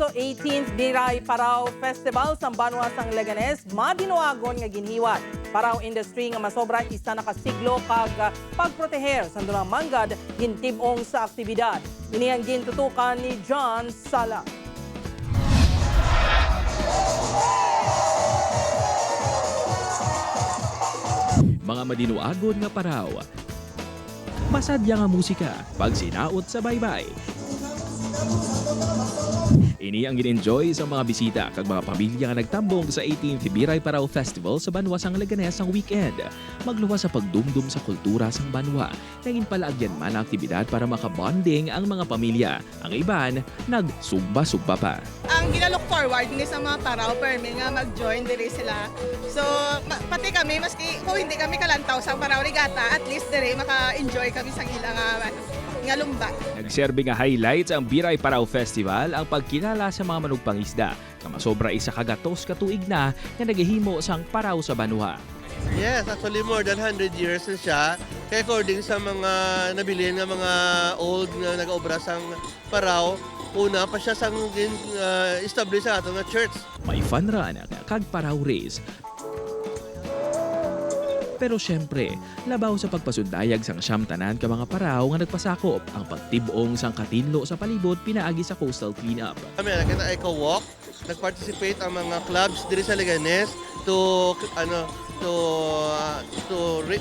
So 18th Biray Parao Festival sa Banwa sang Leganes madinuagon nga ginhiwat. Parao industry nga masobra isa nakasiglo kag pagproteher sa dunang manggad gintibong sa aktibidad. Ini ang gintutukan ni John Sala. Mga madinuagon nga paraw. Masadya nga musika, pag sinaot sa baybay. Ini ang gin-enjoy sa mga bisita kag mga pamilya nga nagtambong sa 18th Biray Parao Festival sa Banwa sang Leganes ang weekend. Magluwas sa pagdumdum sa kultura sang Banwa. Naging palaagyan man ang aktibidad para makabonding ang mga pamilya. Ang iban, nagsugba-sugba pa. Ang ginalook forward ni sa mga paraw permi nga mag-join diri sila. So pati kami maski kung hindi kami kalantaw sa paraw regata, at least diri maka-enjoy kami sa ilang nga lumba. Nagserbe nga highlights ang Biray Parao Festival ang pagkilala sa mga manugpangisda na masobra isa kagatos katuig na nga nagahimo sang paraw sa Banwa. Yes, actually more than 100 years na siya. Kaya according sa mga nabilin nga mga old na nag-obra sang paraw, una pa siya sang establish sa ato nga church. May fun run kag paraw race. Pero syempre, labaw sa pagpasundayag sang siyam tanan ka mga paraw nga nagpasakop ang pagtibong sang katinlo sa palibot pinaagi sa coastal cleanup. Kami nakita eco-walk, nag-participate ang mga clubs diri sa Leganes to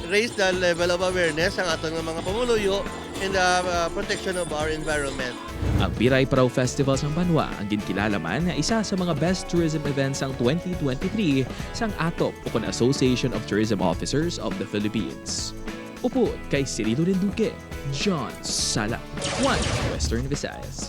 raise the level of awareness ang aton nga mga pamuluyo in the protection of our environment. Ang Biray Parao Festival sang Banwa ang ginkilala man nga isa sa mga best tourism events sang 2023 sang ATOP o Association of Tourism Officers of the Philippines. Upod kay Cirilo Renduque, John Sala, One Western Visayas.